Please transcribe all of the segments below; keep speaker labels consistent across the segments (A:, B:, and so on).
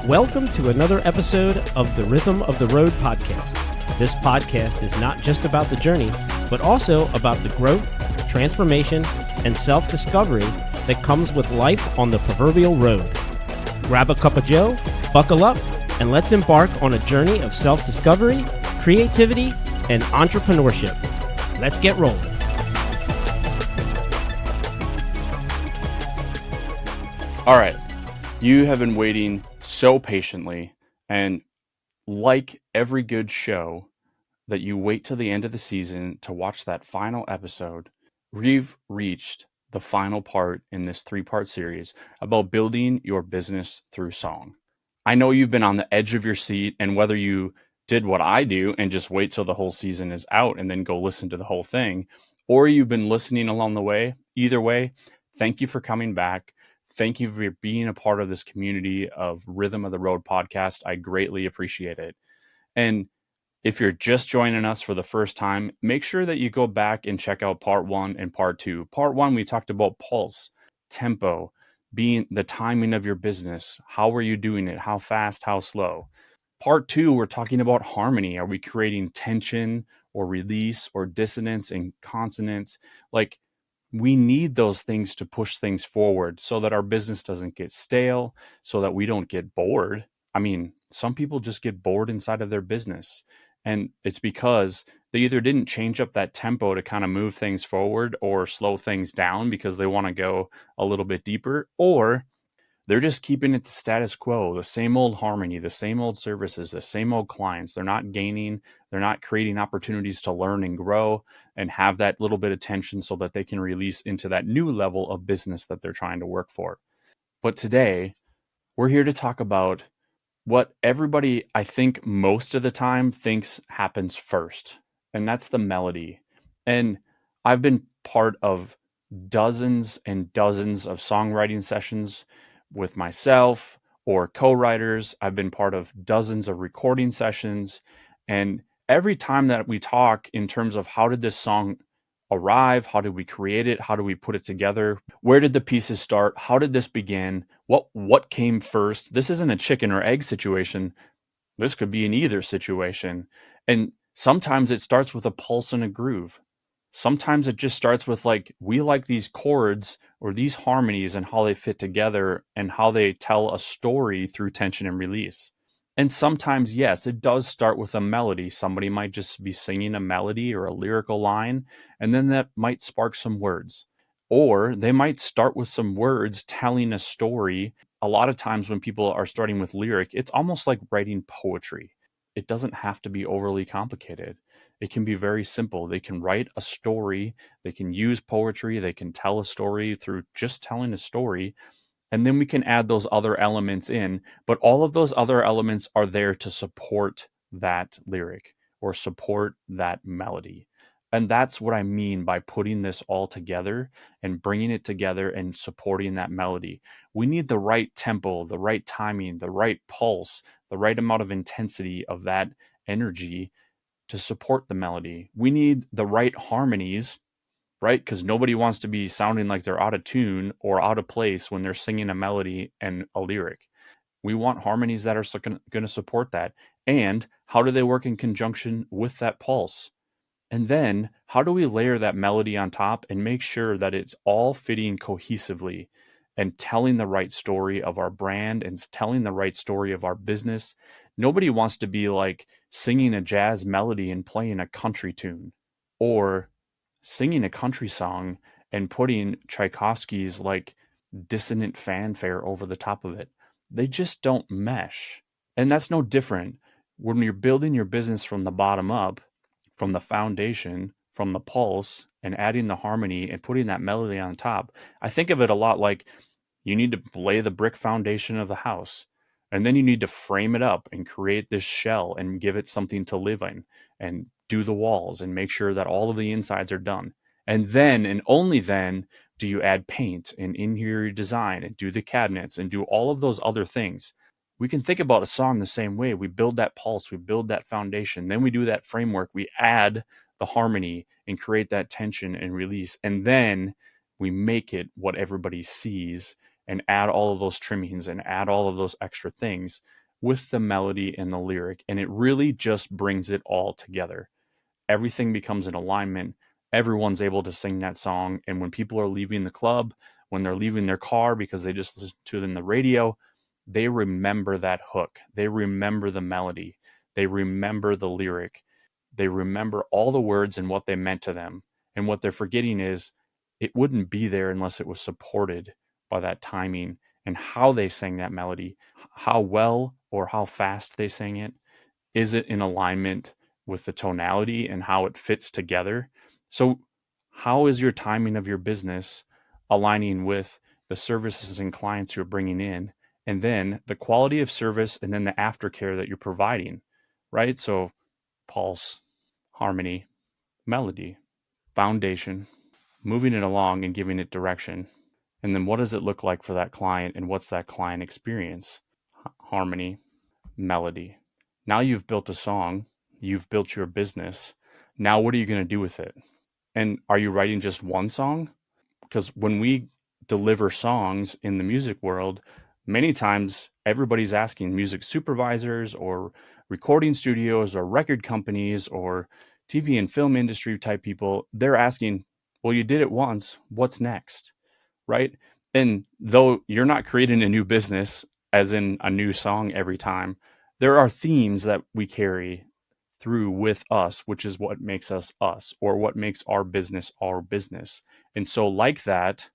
A: Welcome to another episode of the Rhythm of the Road podcast. This podcast is not just about the journey, but also about the growth, transformation, and self-discovery that comes with life on the proverbial road. Grab a cup of joe, buckle up, and let's embark on a journey of self-discovery, creativity, and entrepreneurship. Let's get rolling.
B: All right, you have been waiting so patiently, and like every good show that you wait till the end of the season to watch that final episode, we've reached the final part in this 3-part series about building your business through song. I know you've been on the edge of your seat, and whether you did what I do and just wait till the whole season is out and then go listen to the whole thing, or you've been listening along the way, either way, thank you for coming back. Thank you for being a part of this community of Rhythm of the Road podcast. I greatly appreciate it. And if you're just joining us for the first time, make sure that you go back and check out part 1 and part 2. Part 1, we talked about pulse, tempo, being the timing of your business. How are you doing it? How fast, how slow? Part 2, we're talking about harmony. Are we creating tension or release or dissonance and consonance? Like, we need those things to push things forward so that our business doesn't get stale, so that we don't get bored. I mean, some people just get bored inside of their business. And it's because they either didn't change up that tempo to kind of move things forward or slow things down because they want to go a little bit deeper, or they're just keeping it the status quo, the same old harmony, the same old services, the same old clients. They're not gaining, they're not creating opportunities to learn and grow and have that little bit of tension so that they can release into that new level of business that they're trying to work for. But today, we're here to talk about what everybody, I think, most of the time thinks happens first, and that's the melody. And I've been part of dozens and dozens of songwriting sessions with myself or co-writers. I've been part of dozens of recording sessions. And every time that we talk in terms of how did this song arrive? How did we create it? How do we put it together? Where did the pieces start? How did this begin? What came first? This isn't a chicken or egg situation. This could be an either situation. And sometimes it starts with a pulse and a groove. Sometimes it just starts with we like these chords or these harmonies and how they fit together and how they tell a story through tension and release. And sometimes, yes, it does start with a melody. Somebody might just be singing a melody or a lyrical line, and then that might spark some words. Or they might start with some words telling a story. A lot of times when people are starting with lyric, it's almost like writing poetry. It doesn't have to be overly complicated. It can be very simple. They can write a story, they can use poetry, they can tell a story through just telling a story, and then we can add those other elements in. But all of those other elements are there to support that lyric or support that melody. And that's what I mean by putting this all together and bringing it together and supporting that melody. We need the right tempo, the right timing, the right pulse, the right amount of intensity of that energy to support the melody. We need the right harmonies, right? Because nobody wants to be sounding like they're out of tune or out of place when they're singing a melody and a lyric. We want harmonies that are going to support that. And how do they work in conjunction with that pulse? And then how do we layer that melody on top and make sure that it's all fitting cohesively and telling the right story of our brand and telling the right story of our business? Nobody wants to be like singing a jazz melody and playing a country tune, or singing a country song and putting Tchaikovsky's dissonant fanfare over the top of it. They just don't mesh. And that's no different when you're building your business from the bottom up, from the foundation, from the pulse, and adding the harmony and putting that melody on top. I think of it a lot like you need to lay the brick foundation of the house, and then you need to frame it up and create this shell and give it something to live in and do the walls and make sure that all of the insides are done. And then, and only then, do you add paint and interior design and do the cabinets and do all of those other things. We can think about a song the same way. We build that pulse, we build that foundation, then we do that framework, we add the harmony and create that tension and release, and then we make it what everybody sees and add all of those trimmings and add all of those extra things with the melody and the lyric. And it really just brings it all together. Everything becomes an alignment. Everyone's able to sing that song. And when people are leaving the club, when they're leaving their car because they just listen to it in the radio, they remember that hook. They remember the melody. They remember the lyric. They remember all the words and what they meant to them. And what they're forgetting is it wouldn't be there unless it was supported by that timing and how they sang that melody, how well or how fast they sang it. Is it in alignment with the tonality and how it fits together? So, how is your timing of your business aligning with the services and clients you're bringing in? And then the quality of service and then the aftercare that you're providing, right? So, pulse, harmony, melody, foundation, moving it along and giving it direction. And then what does it look like for that client and what's that client experience? Harmony, melody. Now you've built a song, you've built your business. Now what are you going to do with it? And are you writing just one song? Because when we deliver songs in the music world, many times everybody's asking music supervisors or recording studios or record companies or TV and film industry type people, they're asking, well, you did it once, what's next? Right? And though you're not creating a new business, as in a new song every time, there are themes that we carry through with us, which is what makes us us, or what makes our business our business. And so, like that,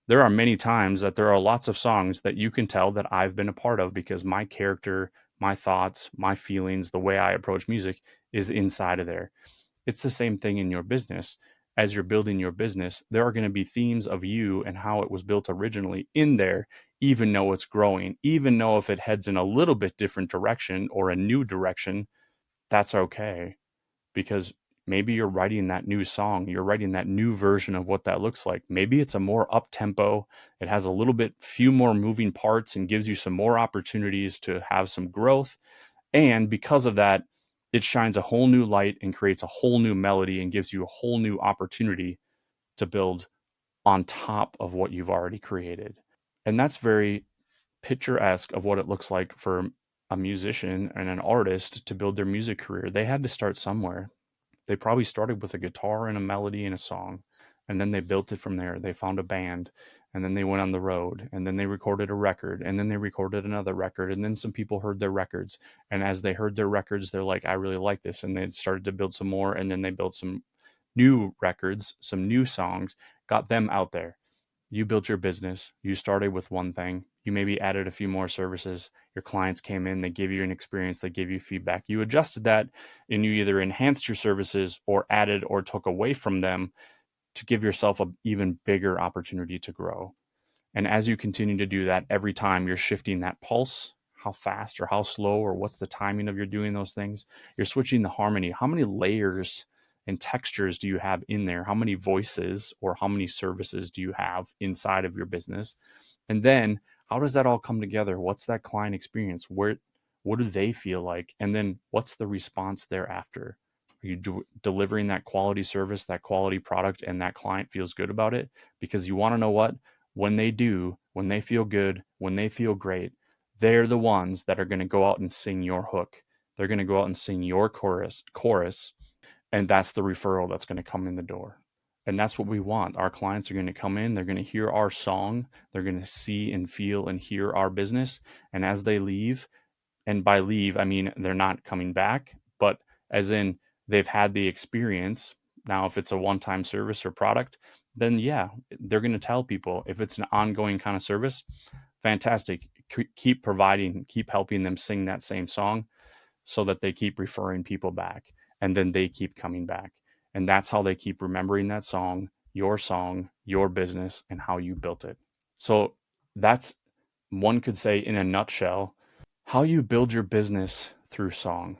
B: there are many times that there are lots of songs that you can tell that I've been a part of because my character, my thoughts, my feelings, the way I approach music is inside of there. It's the same thing in your business. As you're building your business, there are going to be themes of you and how it was built originally in there, even though it's growing, even though if it heads in a little bit different direction or a new direction, that's okay. Because maybe you're writing that new song, you're writing that new version of what that looks like. Maybe it's a more up tempo, it has a little bit few more moving parts and gives you some more opportunities to have some growth. And because of that, it shines a whole new light and creates a whole new melody and gives you a whole new opportunity to build on top of what you've already created. And that's very picturesque of what it looks like for a musician and an artist to build their music career. They had to start somewhere. They probably started with a guitar and a melody and a song, and then they built it from there. They found a band, and then they went on the road, and then they recorded a record, and then they recorded another record, and then some people heard their records. And as they heard their records, they're like, I really like this. And they started to build some more, and then they built some new records, some new songs, got them out there. You built your business. You started with one thing. You maybe added a few more services. Your clients came in, they gave you an experience, they gave you feedback. You adjusted that and you either enhanced your services or added or took away from them to give yourself an even bigger opportunity to grow. And as you continue to do that, every time you're shifting that pulse, how fast or how slow or what's the timing of you're doing those things, you're switching the harmony. How many layers and textures do you have in there? How many voices or how many services do you have inside of your business? And then how does that all come together? What's that client experience? What do they feel like? And then what's the response thereafter? Are you delivering that quality service, that quality product, and that client feels good about it? Because you want to know what? When they do, when they feel good, when they feel great, they're the ones that are going to go out and sing your hook. They're going to go out and sing your chorus, and that's the referral that's going to come in the door. And that's what we want. Our clients are going to come in, they're going to hear our song, they're going to see and feel and hear our business. And as they leave, and by leave, I mean they're not coming back, but as in they've had the experience. Now, if it's a one-time service or product, then yeah, they're going to tell people. If it's an ongoing kind of service, fantastic. Keep providing, keep helping them sing that same song so that they keep referring people back and then they keep coming back. And that's how they keep remembering that song, your business, and how you built it. So that's, one could say in a nutshell, how you build your business through song.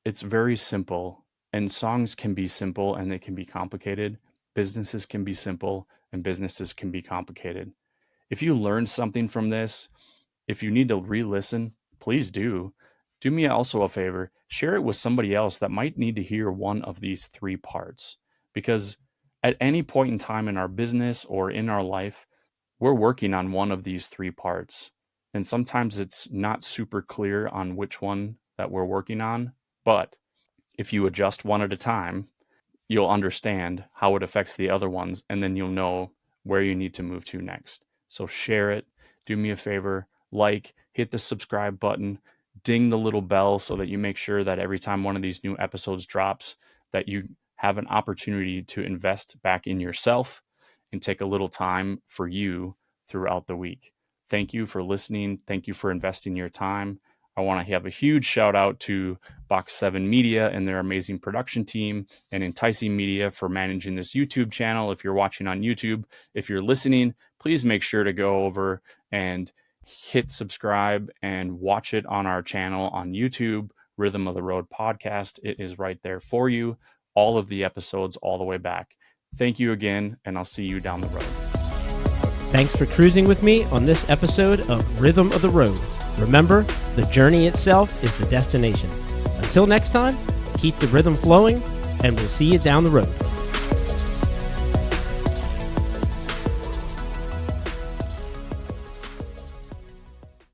B: It's very simple, and songs can be simple and they can be complicated. Businesses can be simple and businesses can be complicated. If you learned something from this, if you need to re-listen, please do. Do me also a favor, share it with somebody else that might need to hear one of these three parts. Because at any point in time in our business or in our life, we're working on one of these three parts. And sometimes it's not super clear on which one that we're working on. But if you adjust one at a time, you'll understand how it affects the other ones, and then you'll know where you need to move to next. So share it. Do me a favor, hit the subscribe button, ding the little bell so that you make sure that every time one of these new episodes drops, that you have an opportunity to invest back in yourself and take a little time for you throughout the week. Thank you for listening. Thank you for investing your time. I want to have a huge shout out to Box 7 Media and their amazing production team, and Enticing Media for managing this YouTube channel. If you're watching on YouTube, if you're listening, please make sure to go over and hit subscribe and watch it on our channel on YouTube, Rhythm of the Road Podcast. It is right there for you. All of the episodes all the way back. Thank you again, and I'll see you down the road.
A: Thanks for cruising with me on this episode of Rhythm of the Road. Remember, the journey itself is the destination. Until next time, keep the rhythm flowing, and we'll see you down the road.